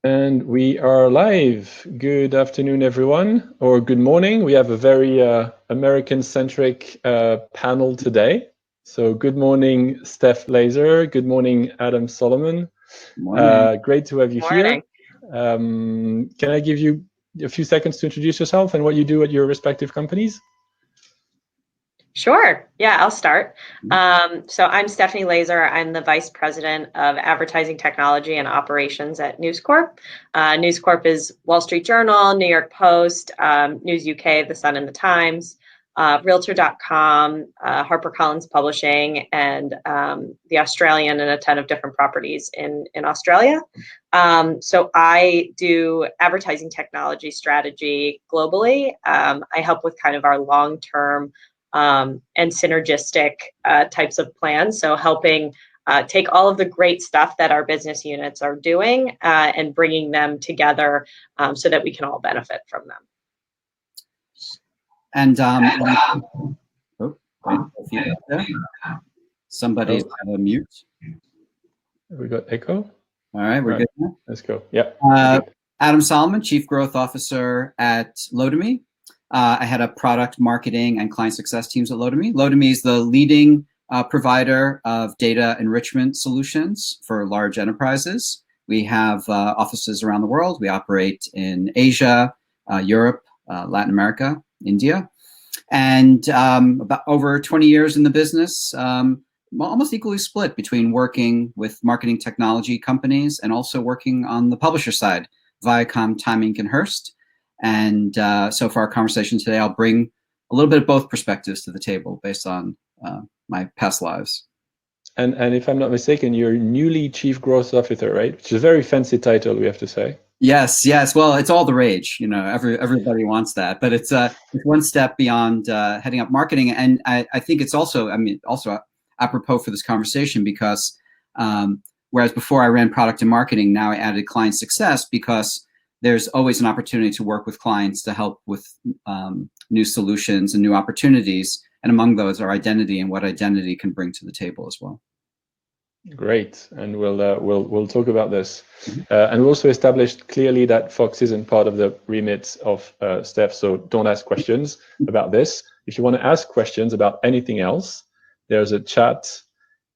And we are live. Good afternoon, everyone, or good morning. We have a very American-centric panel today. So good morning, Steph Laser. Good morning, Adam Solomon. Great to have you here. Can I give you a few seconds to introduce yourself and what you do at your respective companies? Sure. Yeah, I'll start. So I'm Stephanie Laser. I'm the Vice President of Advertising Technology and Operations at NewsCorp. NewsCorp is Wall Street Journal, New York Post, News UK, The Sun and the Times, Realtor.com, HarperCollins Publishing, and The Australian, and a ton of different properties in Australia. So I do advertising technology strategy globally. I help with kind of our long-term and synergistic types of plans. So helping take all of the great stuff that our business units are doing and bringing them together so that we can all benefit from them. And somebody's got a mute. We got echo. All right, we're good now. Let's go. Yeah. Adam Solomon, Chief Growth Officer at Lotame. I head up product marketing and client success teams at Lotame. Lotame is the leading provider of data enrichment solutions for large enterprises. We have offices around the world. We operate in Asia, Europe, Latin America, India, and about over 20 years in the business, almost equally split between working with marketing technology companies and also working on the publisher side, Viacom, Time Inc., and Hearst. And so for our conversation today, I'll bring a little bit of both perspectives to the table based on my past lives. And if I'm not mistaken, you're newly Chief Growth Officer, right? Which is a very fancy title, we have to say. Yes. Well, it's all the rage. You know, everybody wants that, but it's one step beyond heading up marketing. And I think it's also, also apropos for this conversation because whereas before I ran product and marketing, now I added client success because there's always an opportunity to work with clients to help with new solutions and new opportunities. And among those are identity and what identity can bring to the table as well. Great, and we'll talk about this. And we also established clearly that Fox isn't part of the remit of Steph, so don't ask questions about this. If you want to ask questions about anything else, there's a chat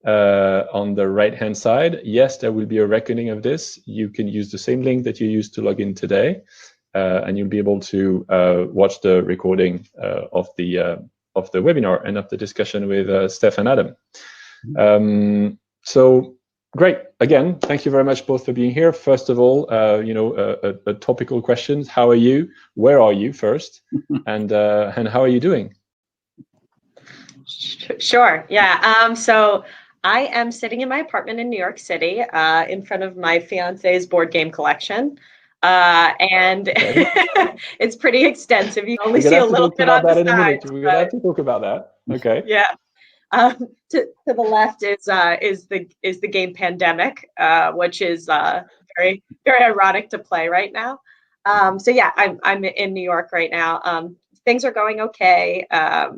on the right-hand side. Yes, there will be a recording of this. You can use the same link that you used to log in today, and you'll be able to watch the recording of the webinar and of the discussion with Steph and Adam. So great. Again, thank you very much both for being here. First of all, a topical question: how are you? Where are you first? And how are you doing? Sure. Yeah. So I am sitting in my apartment in New York City in front of my fiance's board game collection. And it's pretty extensive. You only see a little bit on the side. We're gonna have to talk about that. Okay. Yeah. To the left is the game Pandemic, which is very very ironic to play right now. So yeah, I'm in New York right now. Things are going okay. I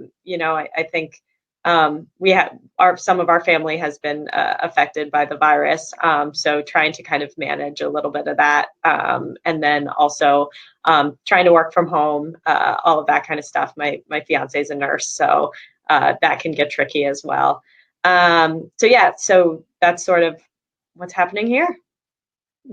think some of our family has been affected by the virus, so trying to kind of manage a little bit of that, and then also trying to work from home, all of that kind of stuff. My fiance is a nurse, so that can get tricky as well. So that's sort of what's happening here.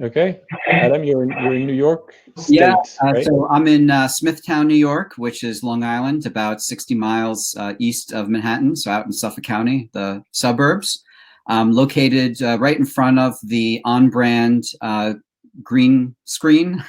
Okay, Adam, you're in New York State, yeah, right? So I'm in Smithtown, New York, which is Long Island, about 60 miles east of Manhattan, so out in Suffolk County, the suburbs. Located right in front of the on-brand green screen,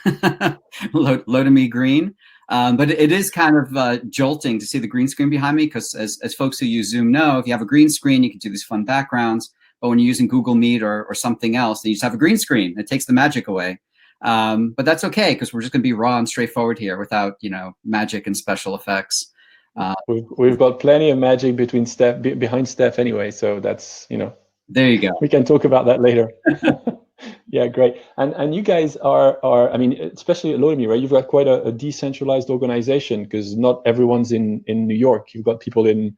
Lotame Green. But it is kind of jolting to see the green screen behind me because as folks who use Zoom know, if you have a green screen, you can do these fun backgrounds. But when you're using Google Meet or something else, then you just have a green screen. It takes the magic away. But that's okay because we're just going to be raw and straightforward here without, magic and special effects. We've got plenty of magic behind Steph anyway. So that's, There you go. We can talk about that later. Yeah, great. And you guys are especially at Lotame, right? You've got quite a decentralized organization because not everyone's in New York. You've got people in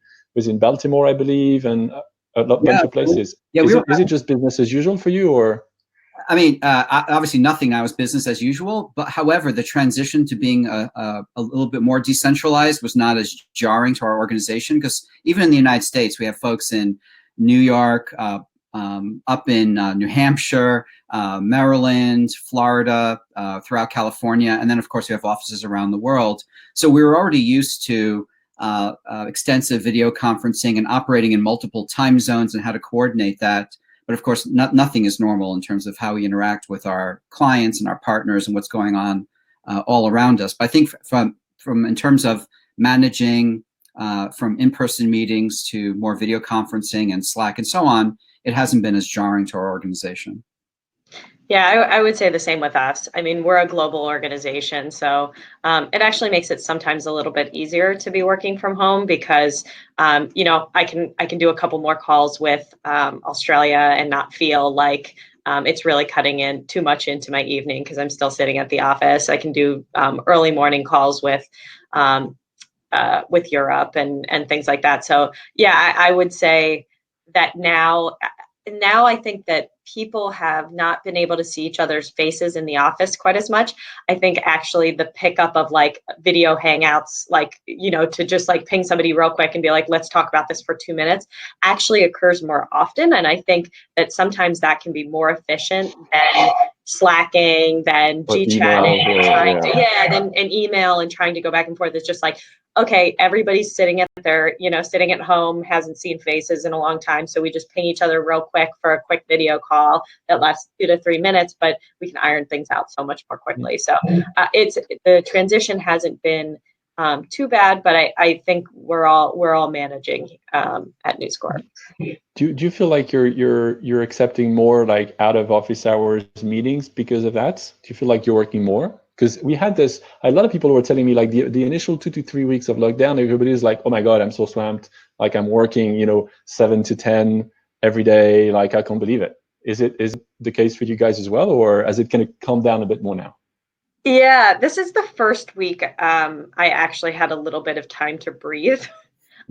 Baltimore, I believe, and a bunch of places. Yeah, is it just business as usual for you, or? I mean, obviously nothing now is business as usual, but however, the transition to being a little bit more decentralized was not as jarring to our organization, because even in the United States, we have folks in New York, up in New Hampshire, Maryland, Florida, throughout California, and then of course we have offices around the world. So we were already used to extensive video conferencing and operating in multiple time zones and how to coordinate that. But of course, nothing is normal in terms of how we interact with our clients and our partners and what's going on all around us. But I think from in terms of managing from in-person meetings to more video conferencing and Slack and so on, it hasn't been as jarring to our organization. Yeah, I would say the same with us. I mean, we're a global organization, so it actually makes it sometimes a little bit easier to be working from home because, you know, I can do a couple more calls with Australia and not feel like it's really cutting in too much into my evening because I'm still sitting at the office. I can do early morning calls with Europe and things like that. So yeah, I would say that now I think that people have not been able to see each other's faces in the office quite as much. I think actually the pickup of like video hangouts, like, you know, to just like ping somebody real quick and be like, let's talk about this for 2 minutes, actually occurs more often. And I think that sometimes that can be more efficient than slacking, than G-chatting, than an email and trying to go back and forth. It's just like, okay, everybody's sitting at sitting at home, hasn't seen faces in a long time. So we just ping each other real quick for a quick video call that lasts 2 to 3 minutes, but we can iron things out so much more quickly. So the transition hasn't been too bad, but I think we're all managing at NewsCorp. Do you feel like you're accepting more like out of office hours meetings because of that? Do you feel like you're working more? Because we had this, a lot of people were telling me like the initial 2 to 3 weeks of lockdown, everybody's like, oh my God, I'm so swamped. Like I'm working, 7 to 10 every day. Like I can't believe it. Is it the case for you guys as well, or has it kind of calmed down a bit more now? Yeah, this is the first week I actually had a little bit of time to breathe.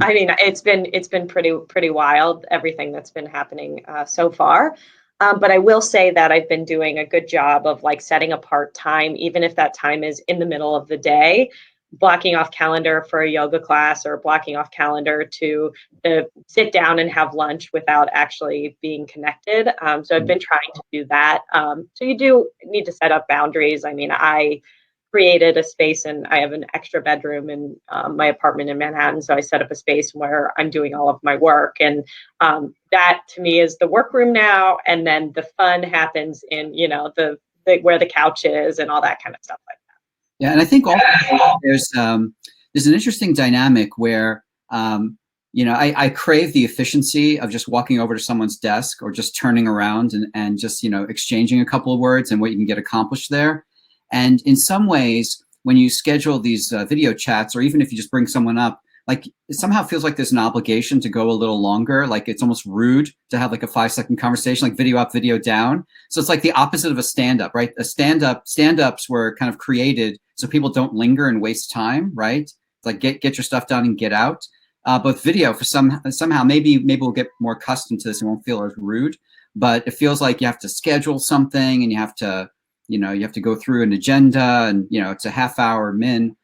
I mean, it's been pretty wild, everything that's been happening so far. But I will say that I've been doing a good job of like setting apart time, even if that time is in the middle of the day, blocking off calendar for a yoga class or blocking off calendar to sit down and have lunch without actually being connected. So I've been trying to do that. So you do need to set up boundaries. I mean, I created a space and I have an extra bedroom in my apartment in Manhattan. So I set up a space where I'm doing all of my work. And that to me is the workroom now. And then the fun happens in, the where the couch is and all that kind of stuff like that. Yeah, and I think also there's an interesting dynamic where, I crave the efficiency of just walking over to someone's desk or just turning around and just, exchanging a couple of words and what you can get accomplished there. And in some ways, when you schedule these video chats, or even if you just bring someone up, like it somehow feels like there's an obligation to go a little longer. Like it's almost rude to have like a 5-second conversation, like video up, video down. So it's like the opposite of a stand-up, right? Stand-ups were kind of created so people don't linger and waste time, right? Like get your stuff done and get out. But video, for somehow, maybe we'll get more accustomed to this and won't feel as rude. But it feels like you have to schedule something and you have to go through an agenda and, it's a half-hour min.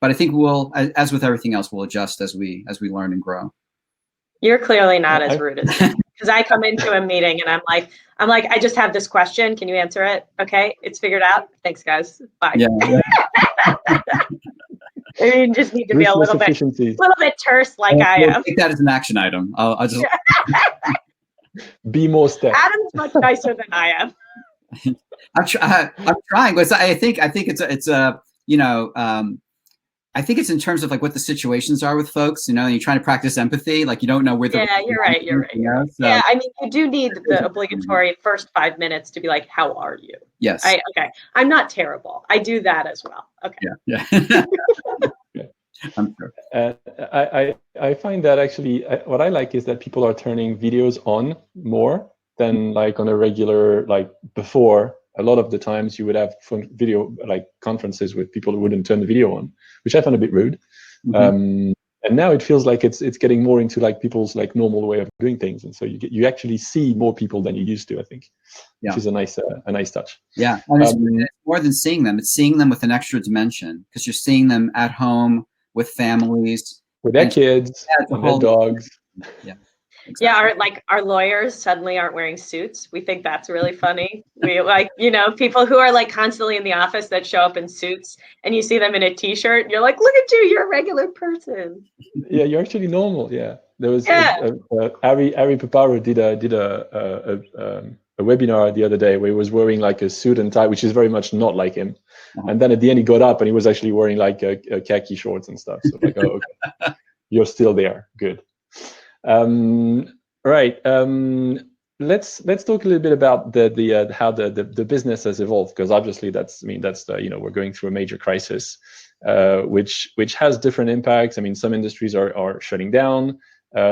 But I think we'll, as with everything else, we'll adjust as we learn and grow. You're clearly not as rude as me, because I come into a meeting and I'm like, I just have this question. Can you answer it? Okay, it's figured out. Thanks, guys. Bye. Yeah. You just need to be a little bit terse, like I am. I'll take that as an action item. I'll just be more steps. Adam's much nicer than I am. I'm trying, but I think I think it's in terms of like what the situations are with folks, and you're trying to practice empathy, like you don't know where Yeah, you're right. So. Yeah, I mean, you do need the obligatory first 5 minutes to be like, how are you? Yes. Okay. I'm not terrible. I do that as well. Okay. Yeah. I'm sure. I find that actually what I like is that people are turning videos on more than like on a regular, like before. A lot of the times you would have video like conferences with people who wouldn't turn the video on, which I found a bit rude. Mm-hmm. And now it feels like it's getting more into like people's like normal way of doing things, and so you actually see more people than you used to, I think, which is a nice touch. Yeah, and it's more than seeing them; it's seeing them with an extra dimension, because you're seeing them at home with families, with their kids, and their dogs. Yeah. Exactly. Yeah, our lawyers suddenly aren't wearing suits. We think that's really funny. We like, people who are like constantly in the office that show up in suits, and you see them in a t-shirt, and you're like, look at you, you're a regular person. Yeah, you're actually normal. Yeah, there was Ari Paparo did a webinar the other day where he was wearing like a suit and tie, which is very much not like him. And then at the end he got up and he was actually wearing like a khaki shorts and stuff. So like, oh, okay, you're still there. Good. Right. Let's talk a little bit about the how the business has evolved, because obviously that's we're going through a major crisis, which has different impacts. I mean, some industries are shutting down.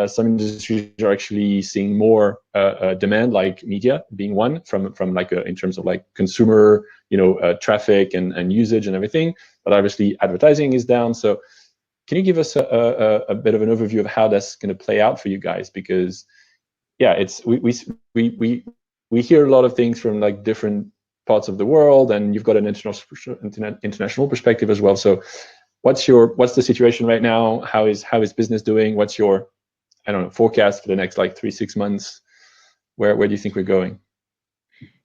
Some industries are actually seeing more demand, like media being one, from like in terms of like consumer traffic and usage and everything. But obviously advertising is down. So can you give us a bit of an overview of how that's going to play out for you guys? Because we hear a lot of things from like different parts of the world, and you've got an international perspective as well. So what's the situation right now? How is business doing? What's your, I don't know, forecast for the next like 3-6 months? Where do you think we're going?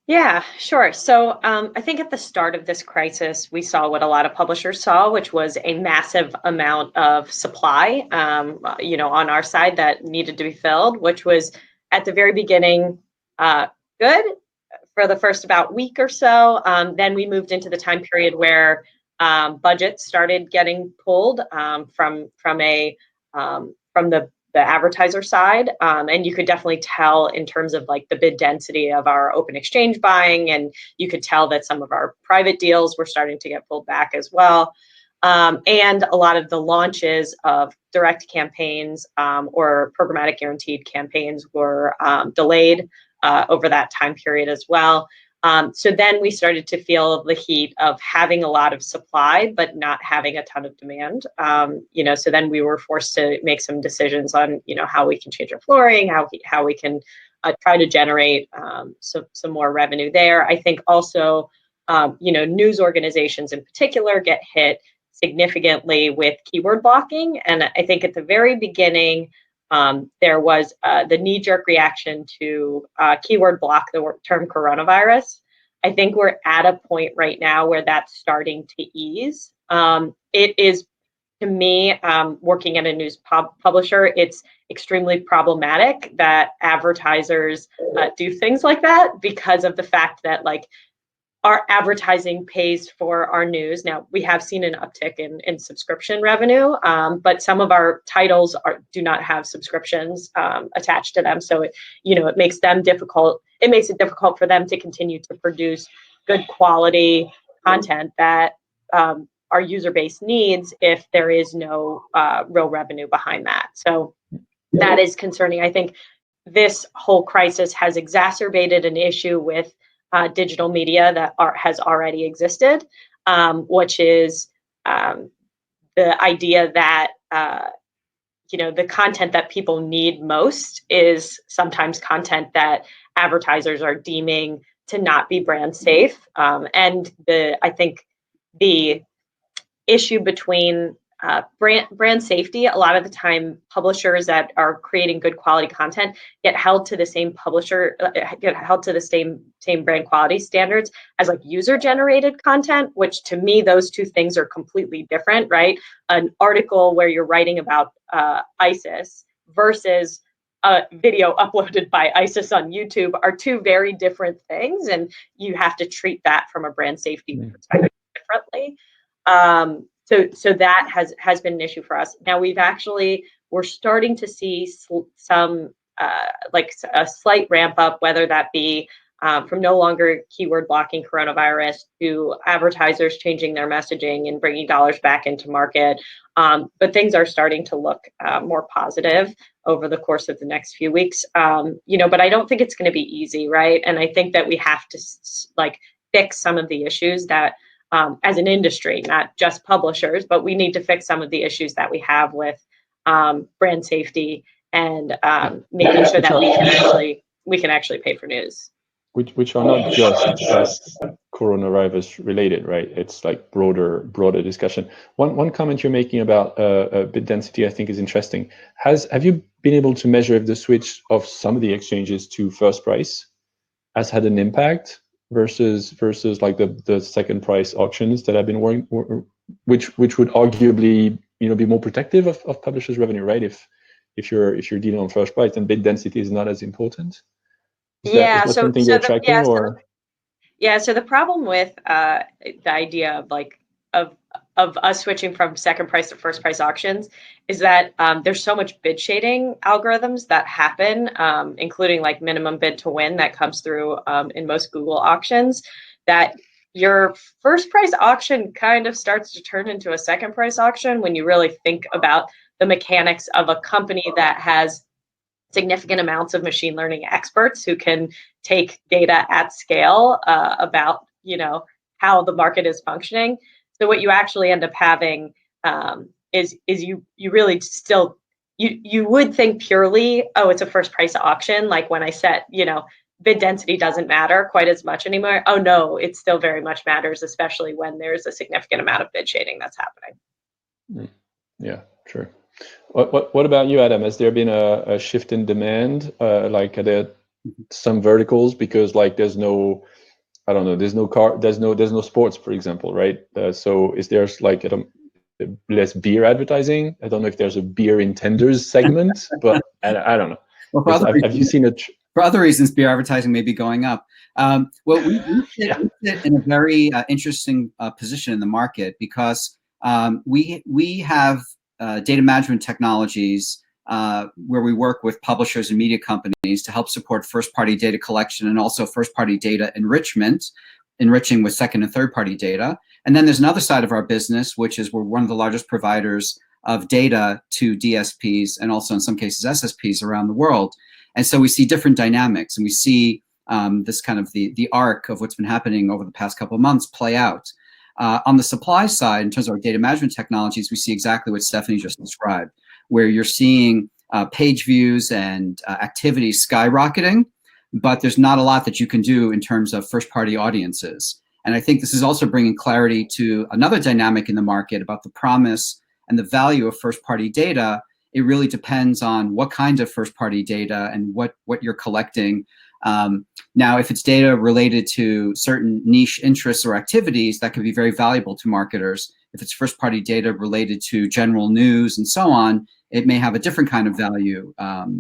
Yeah, sure. So I think at the start of this crisis, we saw what a lot of publishers saw, which was a massive amount of supply, on our side that needed to be filled, which was at the very beginning good for the first about week or so. Then we moved into the time period where budgets started getting pulled from the advertiser side. And you could definitely tell in terms of like the bid density of our open exchange buying. And you could tell that some of our private deals were starting to get pulled back as well. And a lot of the launches of direct campaigns or programmatic guaranteed campaigns were delayed over that time period as well. So then we started to feel the heat of having a lot of supply, but not having a ton of demand. So then we were forced to make some decisions on, how we can change our flooring, how we can try to generate some more revenue there. I think also, news organizations in particular get hit significantly with keyword blocking. And I think at the very beginning, there was the knee-jerk reaction to keyword block the term coronavirus. I think we're at a point right now where that's starting to ease. It is, to me, working at a news publisher, it's extremely problematic that advertisers do things like that, because of the fact that our advertising pays for our news. Now, we have seen an uptick in subscription revenue, but some of our titles do not have subscriptions attached to them. So it makes them difficult. It makes it difficult for them to continue to produce good quality content that our user base needs if there is no real revenue behind that. So that is concerning. I think this whole crisis has exacerbated an issue with digital media that has already existed, which is the idea that the content that people need most is sometimes content that advertisers are deeming to not be brand safe. And I think the issue between brand safety, a lot of the time publishers that are creating good quality content get held to the same same brand quality standards as user generated content, which to me, those two things are completely different, right? An article where you're writing about ISIS versus a video uploaded by ISIS on YouTube are two very different things, and you have to treat that from a brand safety perspective differently. So that has been an issue for us. Now we're starting to see some a slight ramp up, whether that be from no longer keyword blocking coronavirus to advertisers changing their messaging and bringing dollars back into market. But things are starting to look more positive over the course of the next few weeks. But I don't think it's going to be easy, right? And I think that we have to fix some of the issues that as an industry, not just publishers, but we need to fix some of the issues that we have with brand safety, and making sure that we can actually pay for news. Which are not just coronavirus related, right? It's like broader discussion. One comment you're making about bid density, I think, is interesting. Have you been able to measure if the switch of some of the exchanges to first price has had an impact versus like the second price auctions that have been working, which would arguably be more protective of publishers' revenue, right? If you're dealing on first price, then bid density is not as important. Is that something you're tracking, or? So the problem with the idea of of us switching from second price to first price auctions is that there's so much bid shading algorithms that happen, including like minimum bid to win that comes through in most Google auctions, that your first price auction kind of starts to turn into a second price auction when you really think about the mechanics of a company that has significant amounts of machine learning experts who can take data at scale about how the market is functioning. So what you actually end up having is you really still you would think purely, oh, it's a first price auction, like when I set bid density doesn't matter quite as much anymore. Oh no, it still very much matters, especially when there's a significant amount of bid shading that's happening. Yeah, sure. What about you, Adam? Has there been a shift in demand? Like, are there some verticals because like there's no sports, for example, right? So is there like less beer advertising? I don't know if there's a beer intenders segment, but I don't know. Well, have you seen it? For other reasons, beer advertising may be going up. Well, we sit in a very interesting position in the market because we have data management technologies where we work with publishers and media companies to help support first-party data collection and also first-party data enriching with second and third-party data. And then there's another side of our business, which is we're one of the largest providers of data to DSPs and also in some cases SSPs around the world. And so we see different dynamics, and we see this kind of the arc of what's been happening over the past couple of months play out. On the supply side, in terms of our data management technologies, we see exactly what Stephanie just described, where you're seeing page views and activity skyrocketing, but there's not a lot that you can do in terms of first-party audiences. And I think this is also bringing clarity to another dynamic in the market about the promise and the value of first-party data. It really depends on what kind of first-party data and what you're collecting. Now, if it's data related to certain niche interests or activities, that could be very valuable to marketers. If it's first-party data related to general news and so on, it may have a different kind of value,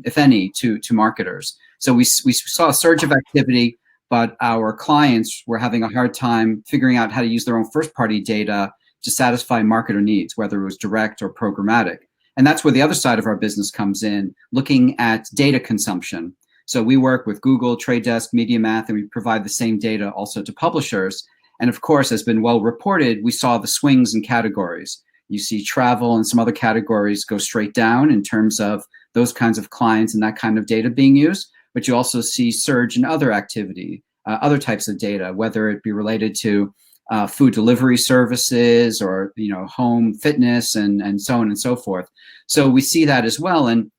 if any, to marketers. So we saw a surge of activity, but our clients were having a hard time figuring out how to use their own first-party data to satisfy marketer needs, whether it was direct or programmatic. And that's where the other side of our business comes in, looking at data consumption. So we work with Google, Trade Desk, MediaMath, and we provide the same data also to publishers. And of course, as been well reported, we saw the swings in categories. You see travel and some other categories go straight down in terms of those kinds of clients and that kind of data being used. But you also see surge in other activity, other types of data, whether it be related to food delivery services or home fitness and so on and so forth. So we see that as well. And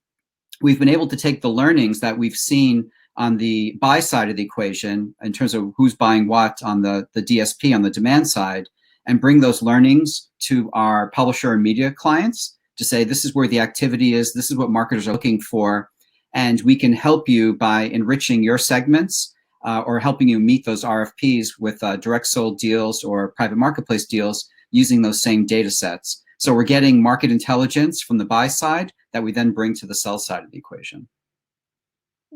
we've been able to take the learnings that we've seen on the buy side of the equation in terms of who's buying what on the DSP on the demand side and bring those learnings to our publisher and media clients to say, this is where the activity is, this is what marketers are looking for, and we can help you by enriching your segments or helping you meet those RFPs with direct sold deals or private marketplace deals using those same data sets. So we're getting market intelligence from the buy side that we then bring to the sell side of the equation.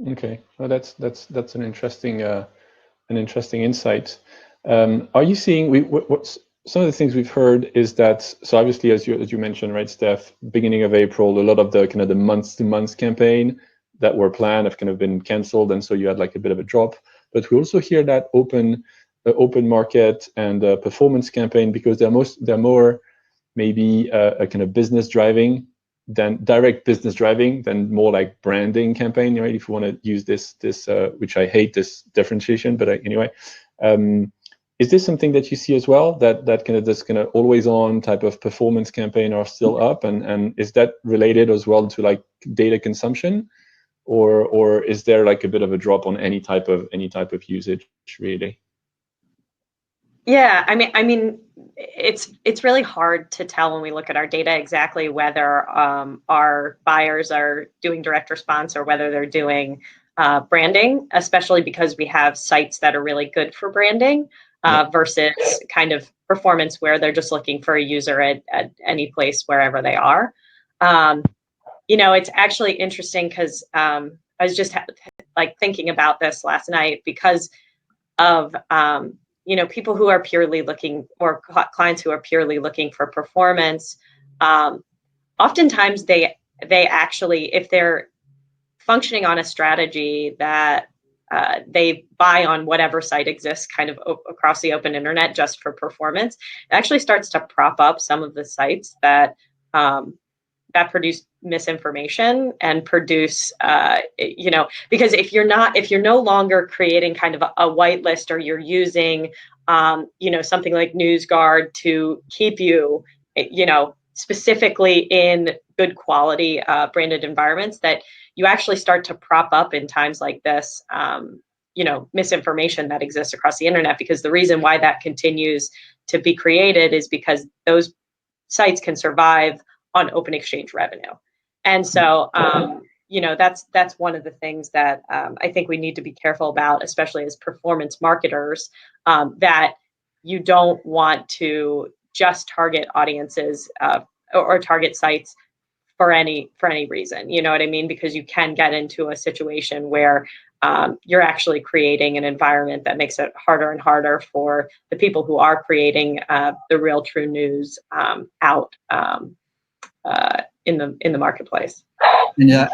Okay, well, that's an interesting insight. Are you seeing what's some of the things we've heard is that, so obviously as you mentioned, right, Steph, beginning of April, a lot of the kind of the month-to-month campaign that were planned have kind of been canceled, and so you had like a bit of a drop. But we also hear that open market and performance campaign, because they're more maybe a kind of business driving than direct business driving than more like branding campaign, right? If you want to use this which I hate this differentiation, but anyway, Is this something that you see as well, that kind of this kind of always on type of performance campaign are still up, and is that related as well to like data consumption, or is there like a bit of a drop on any type of usage really? Yeah, I mean, it's really hard to tell when we look at our data exactly whether our buyers are doing direct response or whether they're doing branding, especially because we have sites that are really good for branding versus kind of performance where they're just looking for a user at any place wherever they are. You know, it's actually interesting because I was just like thinking about this last night because of you know, people who are purely looking, or clients who are purely looking for performance. Oftentimes they actually, if they're functioning on a strategy that they buy on whatever site exists kind of across the open internet just for performance, it actually starts to prop up some of the sites that that produce misinformation and produce, you know, because if you're no longer creating kind of a whitelist, or you're using, you know, something like NewsGuard to keep you, you know, specifically in good quality branded environments, that you actually start to prop up in times like this, you know, misinformation that exists across the internet. Because the reason why that continues to be created is because those sites can survive on open exchange revenue. And so, you know, that's one of the things that I think we need to be careful about, especially as performance marketers, that you don't want to just target audiences or target sites for any reason. You know what I mean? Because you can get into a situation where you're actually creating an environment that makes it harder and harder for the people who are creating the real true news out in the marketplace. And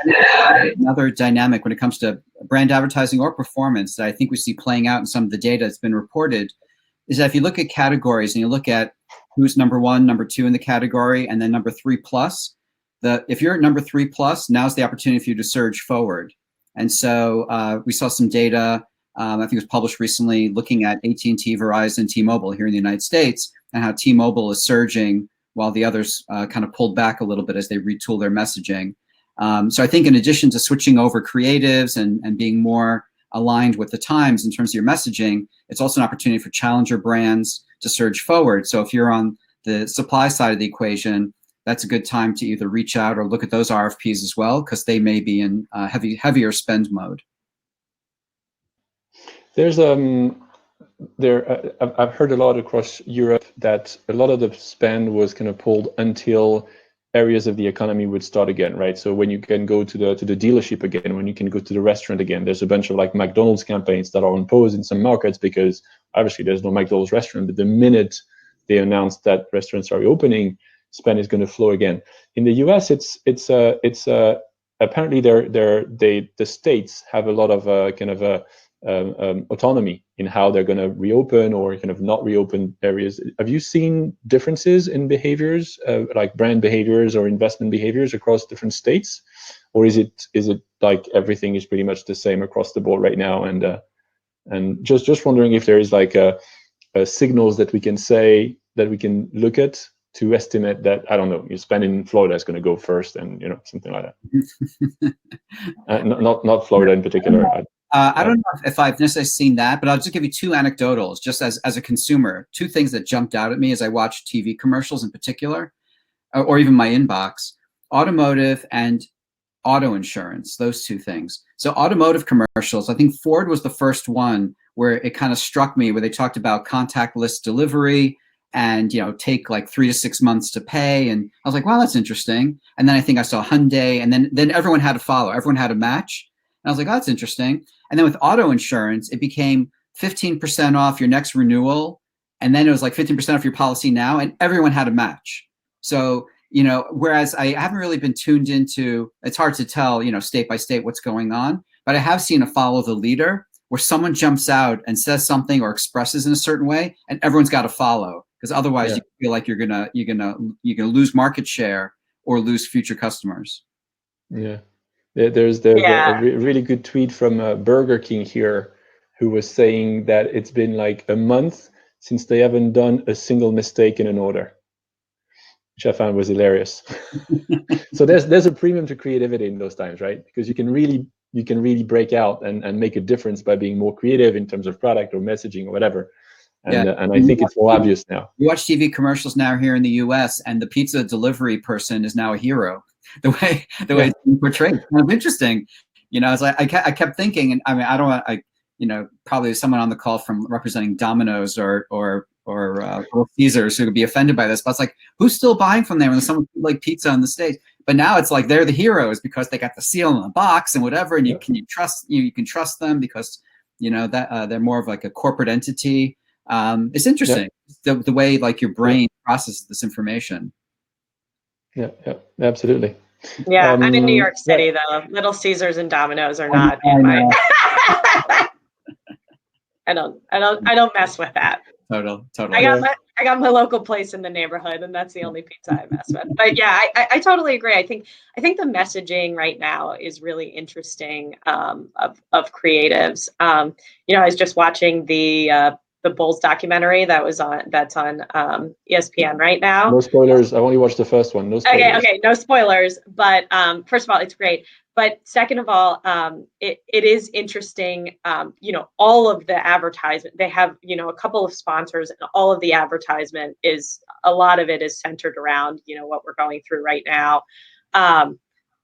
another dynamic when it comes to brand advertising or performance that I think we see playing out in some of the data that's been reported is that if you look at categories and you look at who's number 1, number 2 in the category, and then number 3 plus, if you're at number 3 plus, now's the opportunity for you to surge forward. And so we saw some data, I think it was published recently, looking at AT&T, Verizon, T-Mobile here in the United States, and how T-Mobile is surging while the others kind of pulled back a little bit as they retool their messaging. So I think in addition to switching over creatives and being more aligned with the times in terms of your messaging, it's also an opportunity for challenger brands to surge forward. So if you're on the supply side of the equation, that's a good time to either reach out or look at those RFPs as well, because they may be in heavier spend mode. There's I've heard a lot across Europe that a lot of the spend was kind of pulled until areas of the economy would start again, right? So when you can go to the dealership again, when you can go to the restaurant again, there's a bunch of like McDonald's campaigns that are on pause in some markets because obviously there's no McDonald's restaurant. But the minute they announce that restaurants are reopening, spend is going to flow again. In the US, it's apparently the states have a lot of kind of autonomy in how they're going to reopen or kind of not reopen areas. Have you seen differences in behaviors, like brand behaviors or investment behaviors across different states, or is it like everything is pretty much the same across the board right now? And just wondering if there is like a signals that we can say that we can look at to estimate that, I don't know, your spend in Florida is going to go first, and you know, something like that. Not Florida in particular. I don't know if I've necessarily seen that, but I'll just give you 2 anecdotals, just as a consumer. 2 things that jumped out at me as I watched TV commercials in particular, or even my inbox: automotive and auto insurance, those 2 things. So automotive commercials, I think Ford was the first one where it kind of struck me, where they talked about contactless delivery and, you know, take like 3 to 6 months to pay. And I was like, wow, that's interesting. And then I think I saw Hyundai, and then everyone had to follow. Everyone had a match. And I was like, oh, that's interesting. And then with auto insurance, it became 15% off your next renewal. And then it was like 15% off your policy now, and everyone had a match. So, you know, whereas I haven't really been tuned into, it's hard to tell, you know, state by state what's going on, but I have seen a follow the leader where someone jumps out and says something or expresses in a certain way, and everyone's got to follow, because otherwise you feel like you're gonna lose market share or lose future customers. Yeah. There's a really good tweet from Burger King here, who was saying that it's been like a month since they haven't done a single mistake in an order, which I found was hilarious. So there's a premium to creativity in those times, right? Because you can really break out and make a difference by being more creative in terms of product or messaging or whatever. And I think it's more obvious now. You watch TV commercials now here in the U.S., and the pizza delivery person is now a hero. The way it's being portrayed, it's kind of interesting. You know, it's like I kept thinking, and I mean, I don't want, probably someone on the call from representing Domino's or Little Caesars who could be offended by this, but it's like, who's still buying from them when someone like pizza in the States? But now it's like they're the heroes because they got the seal in the box and whatever, and you can trust them because that they're more of like a corporate entity. It's interesting the way like your brain processes this information. Yeah, absolutely. Yeah, I'm in New York City though. Little Caesars and Domino's are not in my. I don't mess with that. Totally. I got my local place in the neighborhood, and that's the only pizza I mess with. But yeah, I totally agree. I think the messaging right now is really interesting of creatives. I was just watching the Bulls documentary that's on ESPN right now. No spoilers. I only watched the first one. No spoilers. Okay, no spoilers. But first of all, it's great. But second of all, it is interesting. All of the advertisement, they have a couple of sponsors, and all of the advertisement a lot of it is centered around what we're going through right now.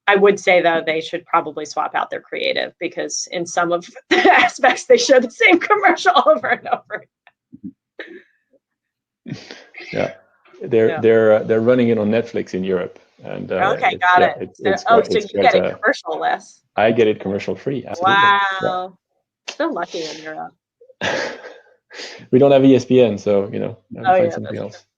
I would say though they should probably swap out their creative, because in some of the aspects they show the same commercial over and over. Yeah, they're running it on Netflix in Europe. And okay, got it. So you get it commercial less. I get it commercial free. Absolutely. Wow, so lucky in Europe. We don't have ESPN, so find something else. True.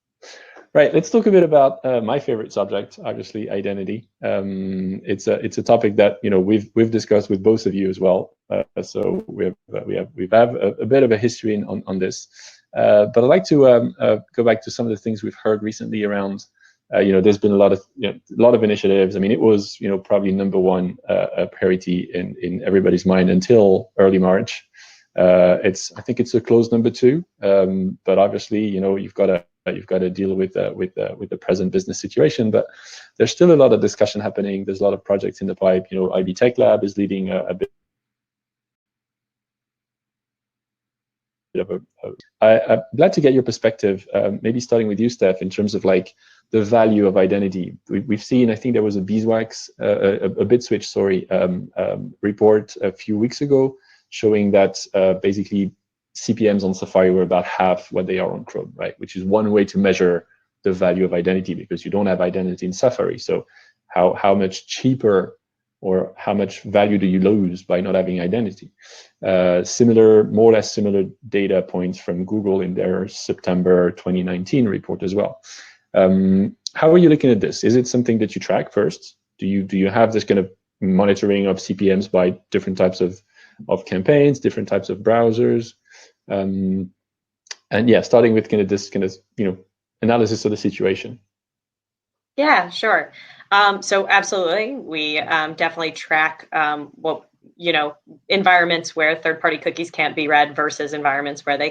Right. Let's talk a bit about my favorite subject, obviously identity. It's a topic that we've discussed with both of you as well. So we have a bit of a history on this. But I'd like to go back to some of the things we've heard recently around. There's been a lot of initiatives. I mean, it was probably number one priority in everybody's mind until early March. I think it's a close number two. But obviously, you've got to deal with the present business situation. But there's still a lot of discussion happening. There's a lot of projects in the pipe. IB Tech Lab is leading a bit. I'm glad to get your perspective, maybe starting with you, Steph, in terms of like the value of identity. We've seen, I think there was a beeswax, a BitSwitch, report a few weeks ago showing that basically CPMs on Safari were about half what they are on Chrome, right? Which is one way to measure the value of identity, because you don't have identity in Safari. So how much cheaper or how much value do you lose by not having identity? More or less similar data points from Google in their September 2019 report as well. How are you looking at this? Is it something that you track first? Do you have this kind of monitoring of CPMs by different types of campaigns, different types of browsers? And yeah, starting with this analysis of the situation. Yeah, sure. So absolutely, we definitely track environments where third-party cookies can't be read versus environments where they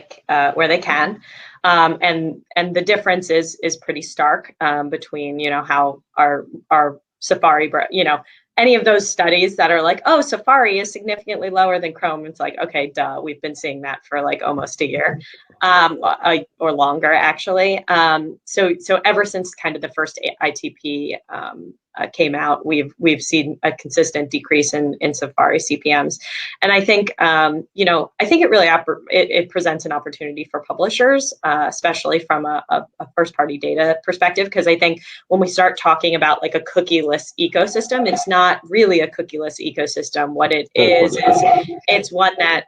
can, and the difference is pretty stark between how our Safari, any of those studies that are like, oh, Safari is significantly lower than Chrome. It's like, okay, duh, we've been seeing that for like almost a year, or longer actually. So ever since kind of the first ITP came out, we've seen a consistent decrease in Safari CPMs, and I think I think it really it presents an opportunity for publishers, especially from a first-party data perspective, because I think when we start talking about like a cookieless ecosystem, it's not really a cookieless ecosystem. What it is it's one that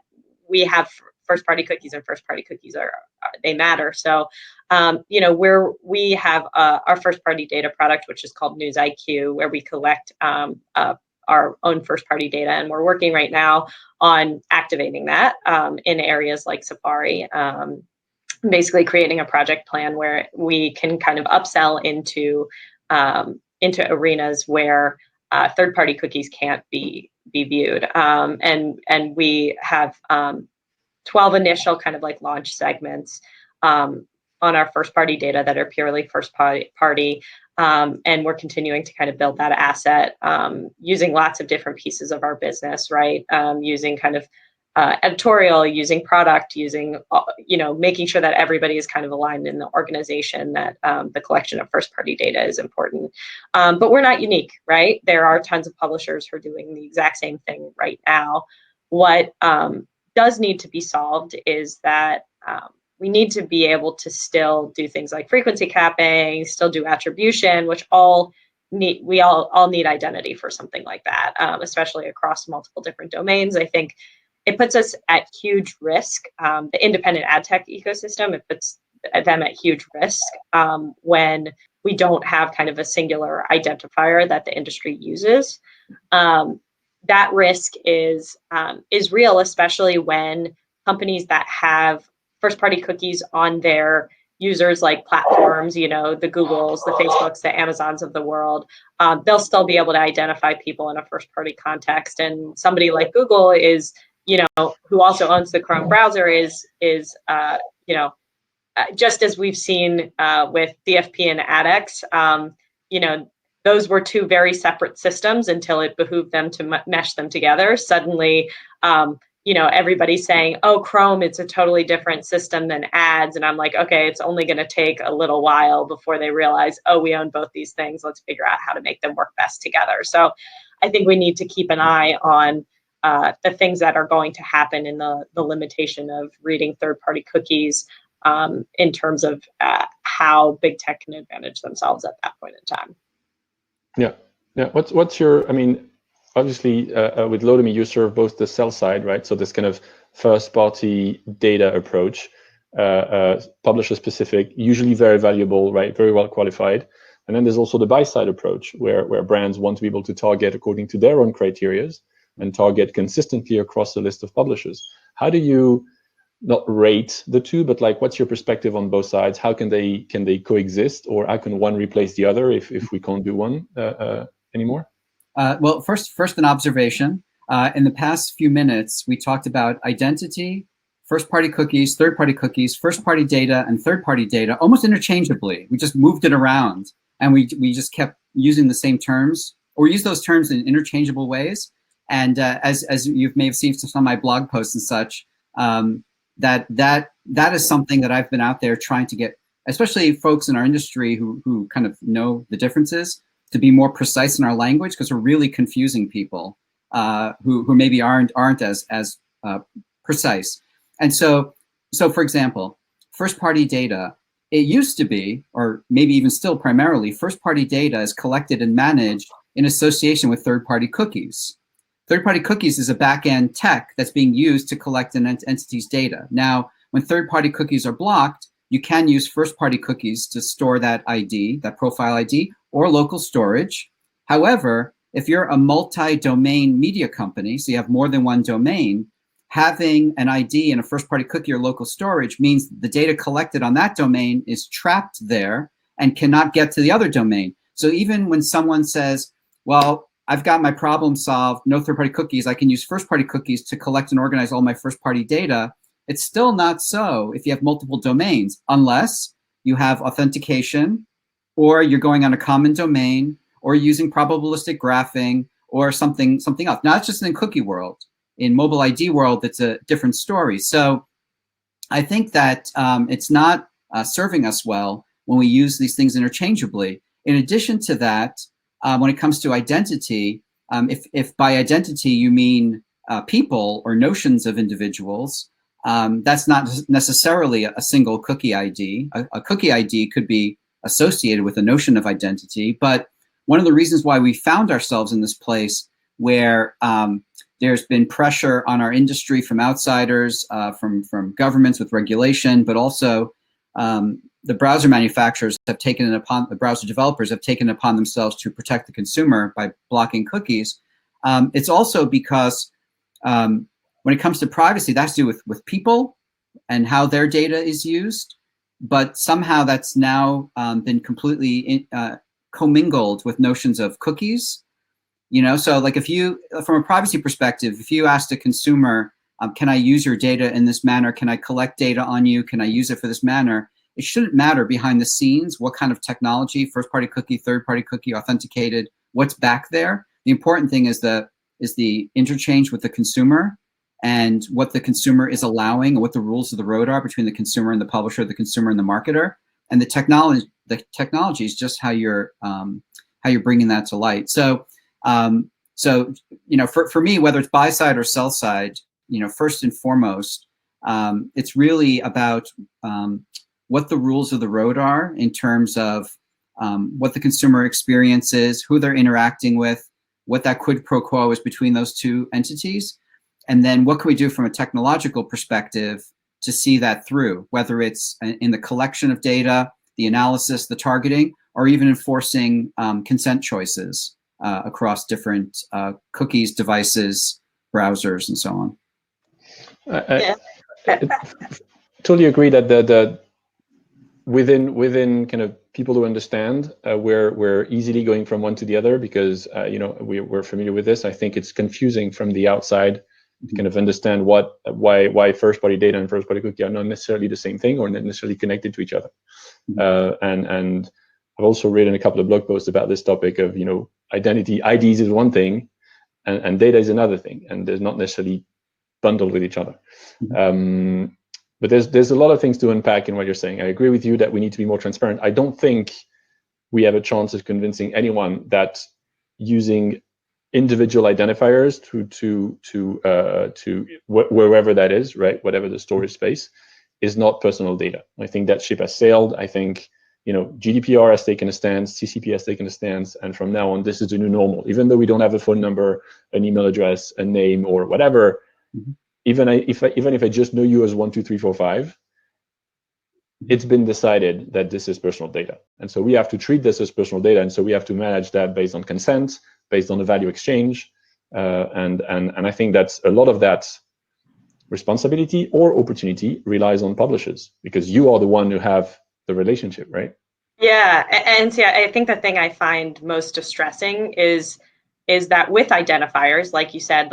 we have first-party cookies, and first-party cookies they matter. So, we have our first-party data product, which is called News IQ, where we collect our own first-party data, and we're working right now on activating that in areas like Safari. Basically, creating a project plan where we can kind of upsell into arenas where third-party cookies can't be viewed, and we have 12 initial kind of like launch segments on our first party data that are purely first party. And we're continuing to kind of build that asset using lots of different pieces of our business, right? Using kind of editorial, using product, using, making sure that everybody is kind of aligned in the organization, that the collection of first party data is important. But we're not unique, right? There are tons of publishers who are doing the exact same thing right now. What does need to be solved is that we need to be able to still do things like frequency capping, still do attribution, which we all need identity for something like that, especially across multiple different domains. I think it puts us at huge risk. The independent ad tech ecosystem, it puts them at huge risk when we don't have kind of a singular identifier that the industry uses. That risk is real, especially when companies that have first-party cookies on their users, like platforms, the Googles, the Facebooks, the Amazons of the world, they'll still be able to identify people in a first-party context. And somebody like Google is, who also owns the Chrome browser, is just as we've seen with DFP and AdX, those were two very separate systems until it behooved them to mesh them together. Suddenly, everybody's saying, oh, Chrome, it's a totally different system than ads. And I'm like, okay, it's only going to take a little while before they realize, oh, we own both these things. Let's figure out how to make them work best together. So I think we need to keep an eye on the things that are going to happen in the limitation of reading third-party cookies in terms of how big tech can advantage themselves at that point in time. Yeah. What's your, obviously, with Lotame, you serve both the sell side, right? So this kind of first-party data approach, publisher-specific, usually very valuable, right? Very well qualified. And then there's also the buy-side approach, where brands want to be able to target according to their own criteria and target consistently across a list of publishers. How do you not rate the two, but what's your perspective on both sides? How can they coexist, or how can one replace the other if we can't do one anymore? Well, first an observation. In the past few minutes, we talked about identity, first-party cookies, third-party cookies, first-party data, and third-party data almost interchangeably. We just moved it around, and we just kept using the same terms, or use those terms in interchangeable ways. And as you may have seen from some of my blog posts and such, that is something that I've been out there trying to get, especially folks in our industry who kind of know the differences, to be more precise in our language, because we're really confusing people who maybe aren't as precise. And so for example, first-party data, it used to be, or maybe even still primarily, first-party data is collected and managed in association with third-party cookies. Third-party cookies is a back-end tech that's being used to collect an entity's data. Now, when third-party cookies are blocked, you can use first-party cookies to store that ID, that profile ID, or local storage. However, if you're a multi-domain media company, so you have more than one domain, having an ID and a first-party cookie or local storage means the data collected on that domain is trapped there and cannot get to the other domain. So even when someone says, well, I've got my problem solved, no third-party cookies, I can use first-party cookies to collect and organize all my first-party data, it's still not so if you have multiple domains, unless you have authentication, or you're going on a common domain, or using probabilistic graphing, or something else. Not just in cookie world. In mobile ID world, it's a different story. So I think that it's not serving us well when we use these things interchangeably. In addition to that, when it comes to identity, if by identity you mean people or notions of individuals, that's not necessarily a single cookie ID. A cookie ID could be associated with a notion of identity, but one of the reasons why we found ourselves in this place where there's been pressure on our industry from outsiders, from governments with regulation, but also the browser manufacturers have taken it upon, the browser developers have taken it upon themselves to protect the consumer by blocking cookies. It's also because when it comes to privacy, that's to do with people and how their data is used, but somehow that's now been completely commingled with notions of cookies. You know, so like if you, from a privacy perspective, if you asked a consumer, can I use your data in this manner? Can I collect data on you? Can I use it for this manner? It shouldn't matter behind the scenes what kind of technology, first-party cookie, third-party cookie, authenticated, what's back there. The important thing is the interchange with the consumer and what the consumer is allowing and what the rules of the road are between the consumer and the publisher, the consumer and the marketer. And the technology is just how you're bringing that to light. So, for me, whether it's buy side or sell side, first and foremost, it's really about what the rules of the road are in terms of what the consumer experience is, who they're interacting with, what that quid pro quo is between those two entities, and then what can we do from a technological perspective to see that through, whether it's in the collection of data, the analysis, the targeting, or even enforcing consent choices across different cookies, devices, browsers, and so on. I totally agree that the within kind of people who understand, we're easily going from one to the other because we're familiar with this. I think it's confusing from the outside to kind of understand why first-party data and first-party cookie are not necessarily the same thing or not necessarily connected to each other. And I've also written a couple of blog posts about this topic of identity IDs is one thing, and data is another thing, and they're not necessarily bundled with each other. But there's a lot of things to unpack in what you're saying. I agree with you that we need to be more transparent. I don't think we have a chance of convincing anyone that using individual identifiers to wherever that is, right, whatever the storage space, is not personal data. I think that ship has sailed. I think GDPR has taken a stance, CCP has taken a stance, and from now on, this is the new normal. Even though we don't have a phone number, an email address, a name, or whatever. Even if I just know you as 1, 2, 3, 4, 5, it's been decided that this is personal data, and so we have to treat this as personal data, and so we have to manage that based on consent, based on the value exchange, and I think that's a lot of that responsibility or opportunity relies on publishers because you are the one who have the relationship, right? Yeah, and see, I think the thing I find most distressing is that with identifiers, like you said,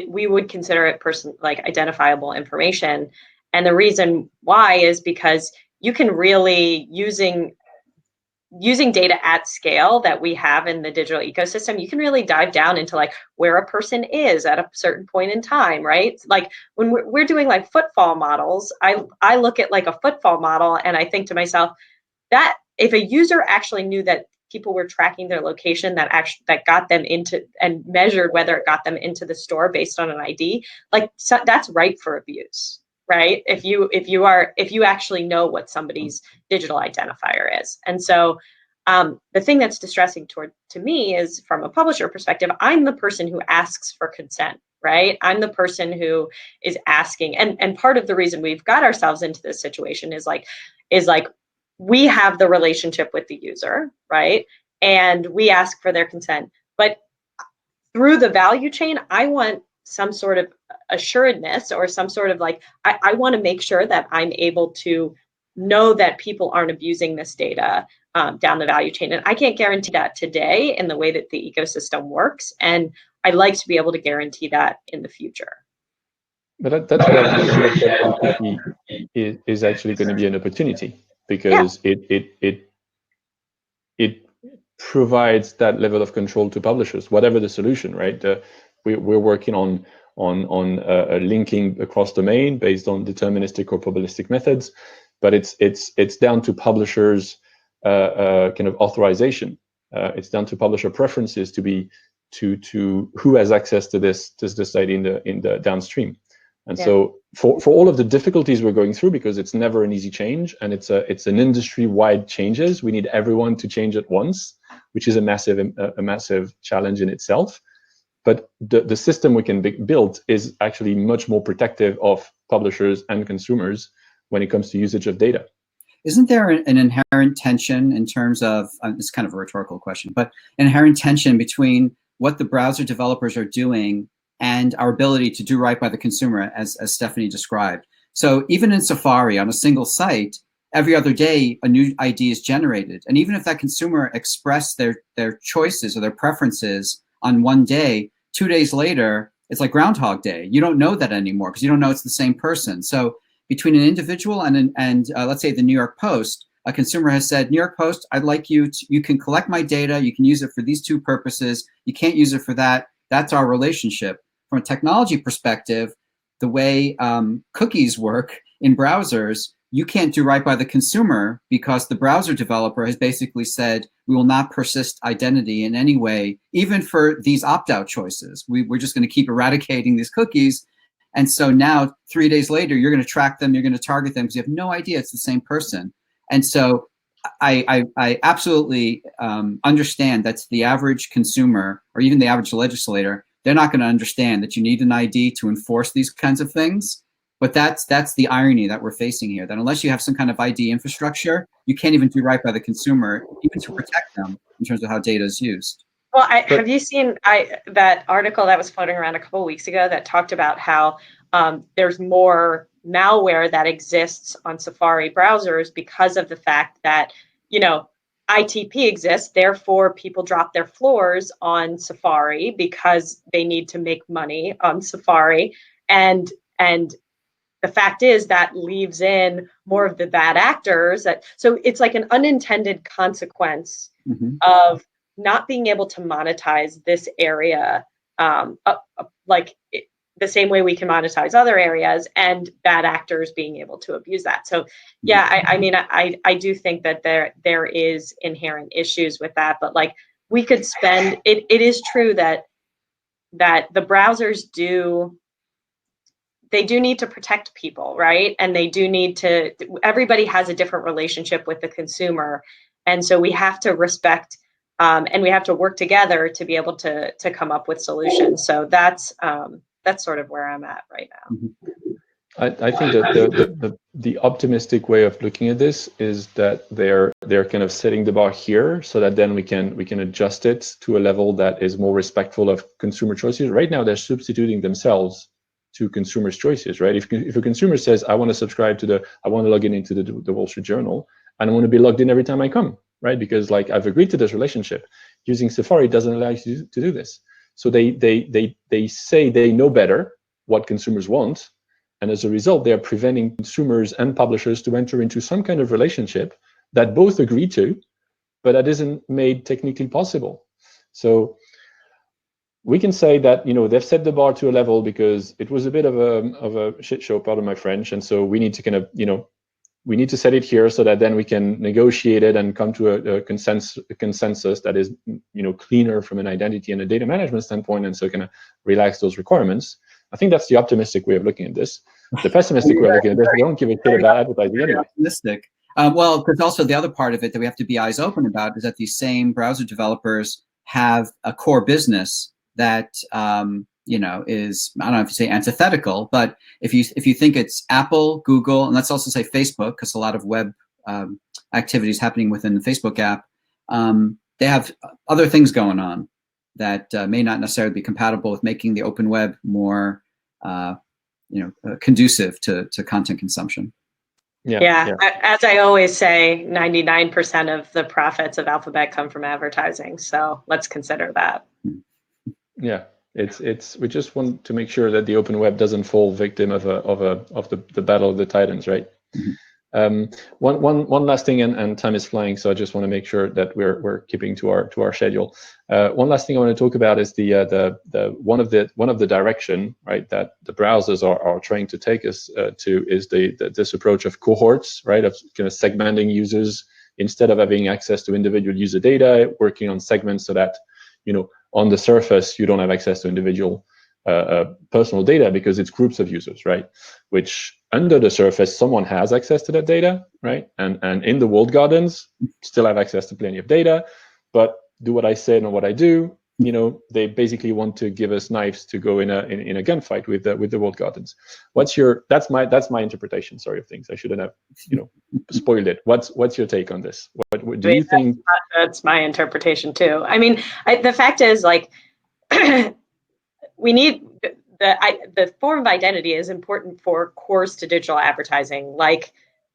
we would consider it identifiable information, and the reason why is because you can really using data at scale that we have in the digital ecosystem, you can really dive down into where a person is at a certain point in time, right? Like when we're doing footfall models, I look at a footfall model and I think to myself that if a user actually knew that people were tracking their location that got them into and measured whether it got them into the store based on an ID, that's ripe for abuse, right? If you actually know what somebody's digital identifier is. And so the thing that's distressing to me is from a publisher perspective, I'm the person who asks for consent, right? I'm the person who is asking. And part of the reason we've got ourselves into this situation is we have the relationship with the user, right? And we ask for their consent. But through the value chain, I want some sort of assuredness or some sort of I want to make sure that I'm able to know that people aren't abusing this data down the value chain. And I can't guarantee that today in the way that the ecosystem works. And I'd like to be able to guarantee that in the future. But that's where I think is actually going to be an opportunity because it provides that level of control to publishers, whatever the solution, right? We're working on linking across domain based on deterministic or probabilistic methods, but it's down to publishers' kind of authorization. It's down to publisher preferences to who has access to this data in the downstream. And so for all of the difficulties we're going through, because it's never an easy change and it's an industry-wide changes, we need everyone to change at once, which is a massive challenge in itself. But the system we can build is actually much more protective of publishers and consumers when it comes to usage of data. Isn't there an inherent tension in terms of, it's kind of a rhetorical question, but inherent tension between what the browser developers are doing and our ability to do right by the consumer, as Stephanie described? So even in Safari, on a single site, every other day, a new ID is generated. And even if that consumer expressed their choices or their preferences on one day, 2 days later, it's like Groundhog Day. You don't know that anymore because you don't know it's the same person. So between an individual and let's say the New York Post, a consumer has said, New York Post, I'd like you to, you can collect my data, you can use it for these two purposes, you can't use it for that. That's our relationship. From a technology perspective, the way cookies work in browsers, you can't do right by the consumer because the browser developer has basically said, we will not persist identity in any way, even for these opt-out choices. We're just going to keep eradicating these cookies. And so now 3 days later, you're going to track them, you're going to target them because you have no idea it's the same person. And so I absolutely understand that the average consumer or even the average legislator, they're not going to understand that you need an ID to enforce these kinds of things. But that's the irony that we're facing here, that unless you have some kind of ID infrastructure, you can't even do right by the consumer, even to protect them in terms of how data is used. Well, have you seen that article that was floating around a couple of weeks ago that talked about how there's more malware that exists on Safari browsers because of the fact that, you know, ITP exists, therefore people drop their floors on Safari because they need to make money on Safari. And the fact is that leaves in more of the bad actors. So it's like an unintended consequence of not being able to monetize this area the same way we can monetize other areas, and bad actors being able to abuse that. So yeah, I mean, I do think that there is inherent issues with that, but like we could spend, it is true that the browsers do need to protect people, right? And they do need to, everybody has a different relationship with the consumer. And so we have to respect and we have to work together to be able to come up with solutions. So that's sort of where I'm at right now. I think that the optimistic way of looking at this is that they're kind of setting the bar here so that then we can adjust it to a level that is more respectful of consumer choices. Right now, they're substituting themselves to consumers' choices, right? If a consumer says, I want to subscribe to I want to log in into the Wall Street Journal, and I want to be logged in every time I come, right? Because like I've agreed to this relationship. Using Safari doesn't allow you to do this. So they say they know better what consumers want, and as a result, they are preventing consumers and publishers to enter into some kind of relationship that both agree to, but that isn't made technically possible. So we can say that, you know, they've set the bar to a level because it was a bit of a shit show, pardon my French, and so we need to kind of, you know, we need to set it here so that then we can negotiate it and come to a consensus that is, you know, cleaner from an identity and a data management standpoint, and so kind of relax those requirements. I think that's the optimistic way of looking at this. The pessimistic way of looking at this, we don't give a shit about advertising anyway. Optimistic. Well, because also the other part of it that we have to be eyes open about is that these same browser developers have a core business that you know, is, I don't know if you say antithetical, but if you think it's Apple, Google, and let's also say Facebook, because a lot of web activities happening within the Facebook app, they have other things going on that may not necessarily be compatible with making the open web more, conducive to content consumption. Yeah. As I always say, 99% of the profits of Alphabet come from advertising. So let's consider that. Yeah, it's we just want to make sure that the open web doesn't fall victim of the battle of the titans, right? One last thing, and time is flying, so I just want to make sure that we're keeping to our schedule. One last thing I want to talk about is the one of the direction, right, that the browsers are trying to take us to is this approach of cohorts, right, of kind of segmenting users instead of having access to individual user data, working on segments so that, you know, on the surface you don't have access to individual personal data because it's groups of users, right? Which under the surface, someone has access to that data, right? And in the walled gardens, still have access to plenty of data, but do what I say and what I do. You know, they basically want to give us knives to go in a gunfight with the walled gardens. That's my interpretation. Sorry, of things. I shouldn't have, you know, spoiled it. What's your take on this? What do you think? That's my interpretation too. I mean, the fact is, like, we need the form of identity is important for cores to digital advertising, like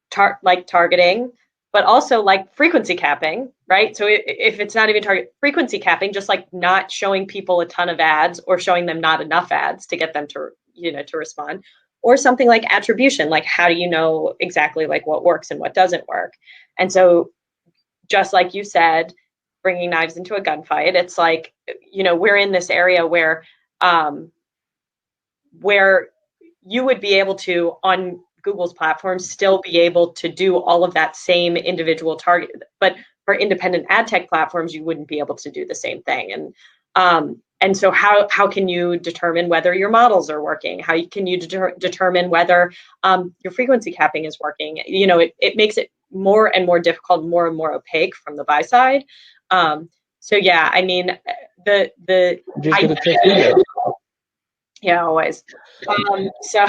targeting, but also like frequency capping, right? So if it's not even target frequency capping, just like not showing people a ton of ads or showing them not enough ads to get them to, to respond, or something like attribution, like how do you know exactly like what works and what doesn't work? And so just like you said, bringing knives into a gunfight, it's like, we're in this area where you would be able to, on Google's platform, still be able to do all of that same individual target, but for independent ad tech platforms, you wouldn't be able to do the same thing. And so how can you determine whether your models are working? How can you determine whether your frequency capping is working? It makes it more and more difficult, more and more opaque from the buy side. So yeah, I mean, the just get a test video. Yeah, always. So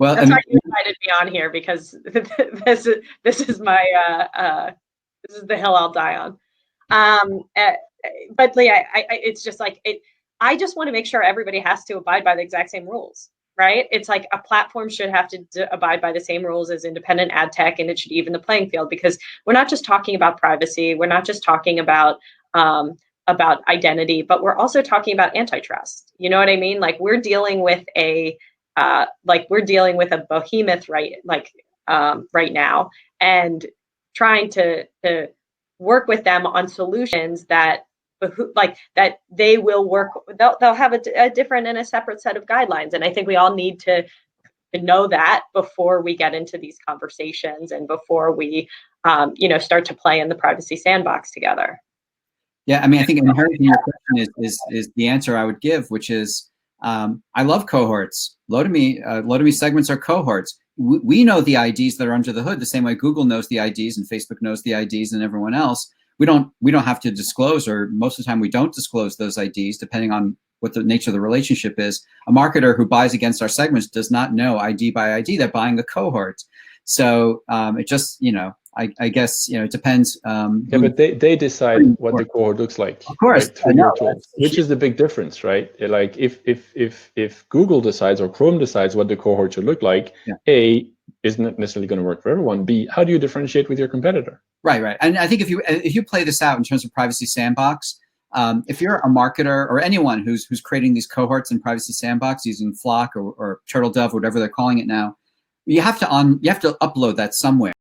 well, that's why you invited me on here, because this is my this is the hill I'll die on. But Leah, it's just like I just want to make sure everybody has to abide by the exact same rules, right? It's like a platform should have to abide by the same rules as independent ad tech, and it should even the playing field, because we're not just talking about privacy, we're not just talking about identity, but we're also talking about antitrust. You know what I mean? Like we're dealing with a behemoth, right? Right now, and trying to work with them on solutions that they will work. They'll have a different and a separate set of guidelines, and I think we all need to know that before we get into these conversations and before we start to play in the privacy sandbox together. Yeah, I mean, I think inherent in your question is the answer I would give, which is I love cohorts. Lotame segments are cohorts. We know the IDs that are under the hood the same way Google knows the IDs and Facebook knows the IDs and everyone else. We don't have to disclose, or most of the time we don't disclose those IDs, depending on what the nature of the relationship is. A marketer who buys against our segments does not know ID by ID. They're buying a cohort. So it just, I guess, it depends. Yeah, but they decide what the cohort looks like. Of course, right, through your tools, which is the big difference, right? Like if Google decides or Chrome decides what the cohort should look like, yeah. A, isn't necessarily going to work for everyone. B, how do you differentiate with your competitor? Right. And I think if you play this out in terms of privacy sandbox, if you're a marketer or anyone who's creating these cohorts in privacy sandbox using Flock or Turtle Dove, whatever they're calling it now, you have to upload that somewhere.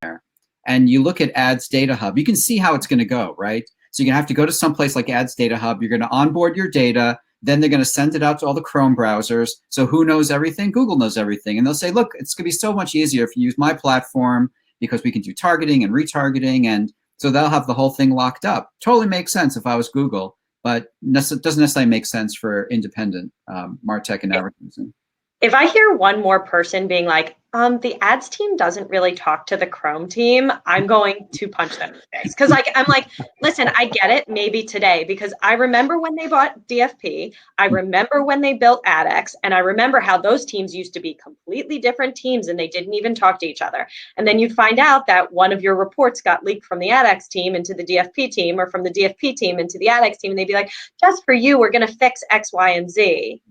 And you look at Ads Data Hub, you can see how it's going to go, right? So you're going to have to go to some place like Ads Data Hub. You're going to onboard your data. Then they're going to send it out to all the Chrome browsers. So who knows everything? Google knows everything. And they'll say, look, it's going to be so much easier if you use my platform because we can do targeting and retargeting. And so they'll have the whole thing locked up. Totally makes sense if I was Google, but doesn't necessarily make sense for independent MarTech and advertising. If I hear one more person being like, the ads team doesn't really talk to the Chrome team, I'm going to punch them in the face. Because I'm like, listen, I get it maybe today, because I remember when they bought DFP, I remember when they built AdX, and I remember how those teams used to be completely different teams and they didn't even talk to each other. And then you'd find out that one of your reports got leaked from the AdX team into the DFP team, or from the DFP team into the AdX team, and they'd be like, just for you, we're going to fix X, Y, and Z.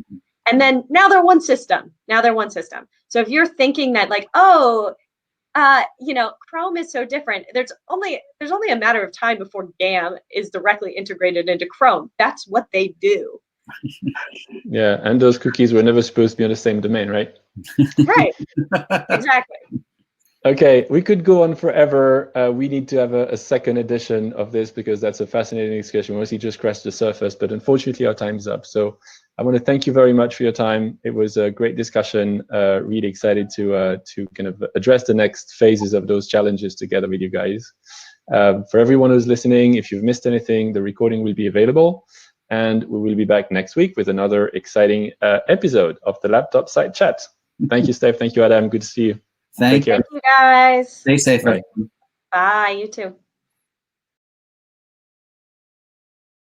And then now they're one system. So if you're thinking that like, Chrome is so different, there's only a matter of time before GAM is directly integrated into Chrome. That's what they do. Yeah, and those cookies were never supposed to be on the same domain, right? Right. Exactly. Okay, we could go on forever. We need to have a second edition of this because that's a fascinating discussion. We mostly just scratched the surface, but unfortunately our time's up. So I want to thank you very much for your time. It was a great discussion. Really excited to kind of address the next phases of those challenges together with you guys. For everyone who's listening, if you've missed anything, the recording will be available, and we will be back next week with another exciting episode of the Laptop Side Chat. Thank you, Steph. Thank you, Adam. Good to see you. Thank you guys. Stay safe. Bye. Bye. You too.